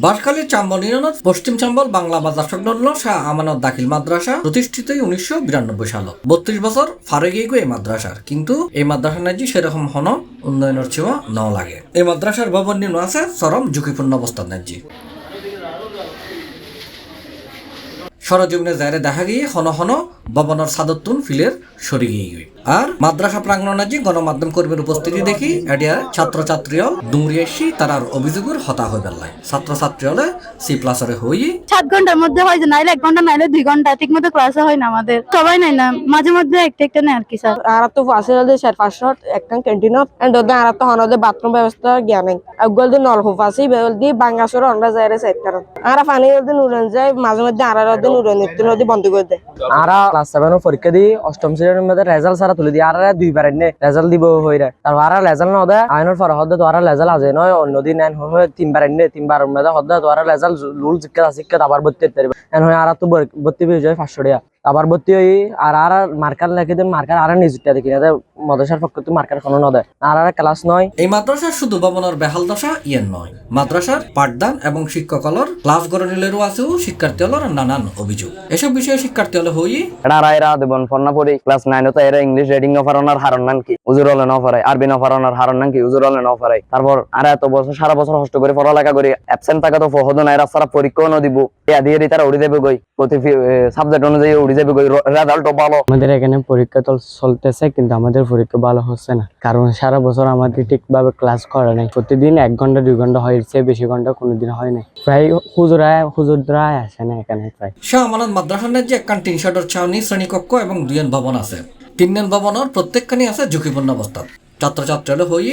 বাঁশখালীর চাম্বল ইউনিয়নের পশ্চিম চাম্বল বাংলা বাজার সংলগ্ন শাহ আমানত দাখিল মাদ্রাসা প্রতিষ্ঠিত 1992 সাল 32 বছর ফারেগি এই মাদ্রাসার, কিন্তু এই মাদ্রাসা নাজি সেরকম হন উন্নয়নের ছেওয়া ন লাগে। এই মাদ্রাসার ভবন নির্মাণ আছে চরম ঝুঁকিপূর্ণ অবস্থার নাজি। সরজমিনে যাইরে দেখা গিয়ে হন হন ভবনের সাদতুন ফিলের সরে গিয়ে আর মাদ্রাসা প্রাঙ্গণ নাজি গণমাধ্যম কর্মীর উপস্থিতি দেখি এডিয়া ছাত্রছাত্রী দৌড়ি আসি তার অভিযোগের হতা হয়ে বেলায় ছাত্রছাত্রী হলে C+-এর হই 7 ঘন্টার মধ্যে হয় যে নাইলে 1 ঘন্টা নাইলে 2 ঘন্টা ঠিক মতো ক্লাসে হয় না আমাদের সবাই নাই না মাঝে মধ্যে একটা নেই আর কি স্যার। আর তো ফাসিলিটি স্যার ফাসট একটা ক্যান্টিন এন্ড ওদে আর তো হনদে বাথরুম ব্যবস্থা জ্ঞান নাই আগল দি নলকূপ আছে বেলদি বাঙ্গাসর আমরা যাইরে সাইড কারণ আর পানি ওদে নুরন যায় মাঝে মধ্যে আর ওদে নুরন নিতে নদী বন্ধ করে দেয়। আর ক্লাস 7 এর পরীক্ষা দি অষ্টম শ্রেণীর মধ্যে রেজাল্ট সারা তুলে দি আর দুইবার এনে রেজাল্ট দিব হইরা তার আর রেজাল্ট না দে আইনের পর হদে তো আর রেজাল্ট আছে নয় অন্যদিন এন হয় তিনবার এনে তিনবার মধ্যে হদে তো আর রেজাল্ট রুল শিক্ষা আবার ভর্তি করতে পারবে এন হয় আর তো ভর্তি হয়ে যায় 500 টাকা আবার ভর্তি হই আর মার্কার লেখে দেন মার্কার আর নিযুক্তি দেখি না মাদ্রাসার পক্ষ থেকে মার্কার কোনো না দেয় আর ক্লাস নয়। এই মাদ্রাসার শুধু ভবনের বেহাল দশা ইয়েন নয়, মাদ্রাসার পাঠদান এবং শিক্ষকলর ক্লাস গড়নিলেরও আছেও শিক্ষার্থী হলর নানান অভিযোগ। এসব বিষয়ে শিক্ষার্থী হলে হই এরা দেবন ফন্না পড়ি ক্লাস 9 তো এরা ইংলিশ রিডিং নফারনার হারন নাম কি উজুর হলে নফারাই আরবি নফারনার হারন নাম কি উজুর হলে নফারাই তারপর আর এত বছর সারা বছর কষ্ট করে পড়ালেখা করি অ্যাবসেন্ট থাকা তো ফহদ নাই রাস্তার পরীক্ষাও ন দিব দিয়ে তারা উড়ি দেবে গই প্রতি সাবজেক্ট অনুযায়ী উড়ি যাবে গই রেজাল্ট ভালো। আমাদের এখানে পরীক্ষা তো চলতেছে কিন্তু আমাদের পরীক্ষা ভালো হচ্ছে না কারণ সারা বছর আমাদের ঠিকভাবে ক্লাস করা নাই প্রতিদিন 1 ঘন্টা 2 ঘন্টা হয়েছে বেশি ঘন্টা কোনোদিন হয় নাই প্রায় হুজুররা আসে না এখানে প্রায়। শাহ আমানত মাদ্রাসার যে একখান 3 শাটার ছাউনি শ্রেণীকক্ষ এবং 2 ভবন আছে 3 ভবনের প্রত্যেকখানি আছে ঝুঁকিপূর্ণ অবস্থা। ছাত্রছাত্রী হলে হই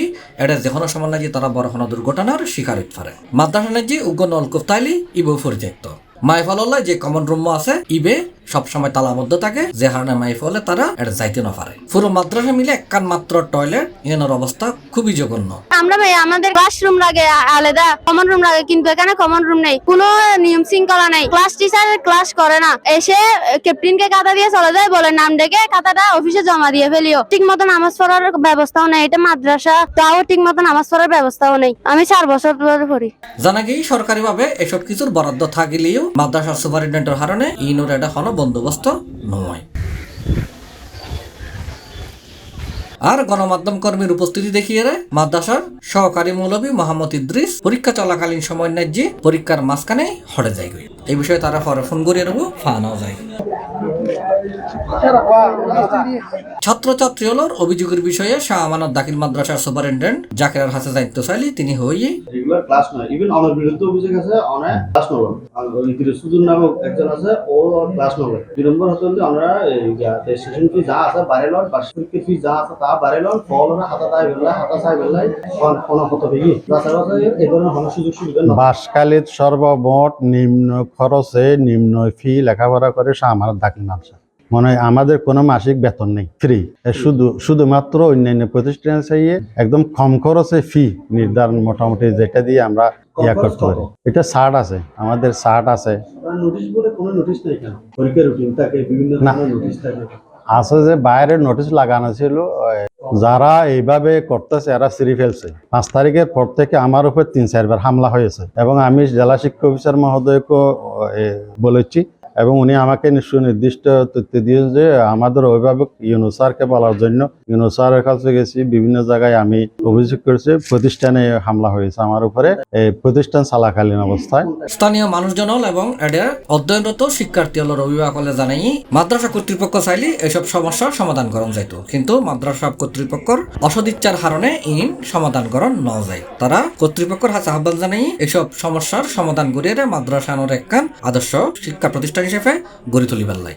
এটা যে কোনো সময় নাকি তারা বড় কোনো দুর্ঘটনার শিকার হতে পারে। মাদ্রাসা নাজি উগ্র নলকূপ তাইলি ইবো পরিত্যক্ত মাইফাল্লাহ যে কমন রুম আছে ইবে সবসময় তালাবদ্ধ থাকে যে হারণে মাইফলে তারা এটা যাইতে না পারে। পুরো মাদ্রাসা মিলে একখান মাত্র টয়লেট এর অবস্থা খুবই জঘন্য। আমরা ভাই আমাদের ক্লাসরুম লাগে আলাদা কমন রুম লাগে কিন্তু এখানে কমন রুম নেই, কোনো নিয়ম শৃঙ্খলা নাই, ক্লাস টিচার ক্লাস করে না, এসে ক্যাপ্টেনকে খাতা দিয়ে চলে যায় বলে নাম ডেকে খাতাটা অফিসে জমা দিয়ে ফেলিও। ঠিক মতো নামাজ পড়ার ব্যবস্থাও নেই, এটা মাদ্রাসা তাও ঠিক মতো নামাজ পড়ার ব্যবস্থাও নেই। আমি 4 বছর ধরে পড়ি। জানা গিয়ে সরকারিভাবে এসব কিছুর বরাদ্দ থাকিলেও মাদ্রাসার সুপারিনটেন্ডেন্টের হারণে ইনোর এটা কোনো বন্দোবস্ত নয়। আর গণমাধ্যম কর্মীর উপস্থিতি দেখিয়ে মাদ্রাসার সহকারী মৌলভী মোহাম্মদ ইদ্রিস পরীক্ষা চলাকালীন সময় ন্যায্যে পরীক্ষার মাঝখানে হরে যায়। এই বিষয়ে তারা পরে ফোন করিয়ে নেবো ফানাও যায়। ছাত্রছাত্রী হলোর অভিযোগের বিষয়ে শাহ আমানত দাখিল মাদ্রাসার সুপারিনটেন্ডেন্ট জাকির আল হাসান জানতে চাইলে তিনি হই রেগুলার ক্লাস নয়, ইভেন আমার বিরুদ্ধে অভিযোগ আছে অনেক ক্লাস নয়। সুজন নামক একজন আছে ও ক্লাস নয়। 2 নম্বর হচ্ছে আমরা সেশন ফি যা আছে বাইরে লন বার্ষিক ফি যা আছে তা বাইরে লন ফল হাতা দায় বেলা হাতা চাই বেলায় কোন কত হই তাছাড়া এই ধরনের কোনো সুযোগ সুবিধা না। বাঁশখালীর সর্বমোট নিম্ন খরচে নিম্ন ফি লেখাপড়া করে শাহ আমানত দাখিল মাদ্রাসা মনে হয় আমাদের কোনো মাসিক বেতন নেই, ফ্রি। শুধুমাত্র অন্যান্য প্রতিষ্ঠানে চাইয়ে একদম কম খরচে ফি নির্ধারণ মোটামুটি যেটা দিয়ে আমরা ইয়া করতে পারি। এটা ছাড় আছে, আমাদের ছাড় আছে। নোটিশ বলে কোনো নোটিশ নেই কেন? পরীক্ষার রুটিন থাকে, বিভিন্ন ধরনের নোটিশ থাকে। আছে যে বাইরে নোটিশ লাগানো ছিল, যারা এইভাবে করতেছে এরা সিঁড়ি ফেলছে। 5 তারিখের পর থেকে আমার উপর 3-4 বার হামলা হয়েছে এবং আমি জেলা শিক্ষা অফিসার মহোদয়কে বলেছি এবং উনি আমাকে সুনির্দিষ্ট তথ্য দিয়ে যে আমাদের অভিভাবক ইউনূস স্যারকে বলার জন্য ইউনূস স্যারের কাছে গেছি। বিভিন্ন জায়গায় আমি অভিযোগ করেছি প্রতিষ্ঠানে হামলা হয়েছে আমার উপরে, এই প্রতিষ্ঠান চলাকালীন অবস্থায়। স্থানীয় মানুষজন এবং এদের অধ্যয়নরত শিক্ষার্থী হলের অভিভাবক হলে জানাই মাদ্রাসা কর্তৃপক্ষ চাইলে এসব সমস্যার সমাধান করা যাইত, কিন্তু মাদ্রাসা কর্তৃপক্ষের অসদিচ্ছার কারণে ইন সমাধান করা ন যায়। তারা কর্তৃপক্ষের হাতে আহ্বান জানাই এসব সমস্যার সমাধান করিয়ে মাদ্রাসানোর একখান আদর্শ শিক্ষা প্রতিষ্ঠান হিসেবে গড়ে তুলিবার লাই।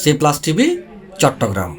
C+ TV, Chittagong.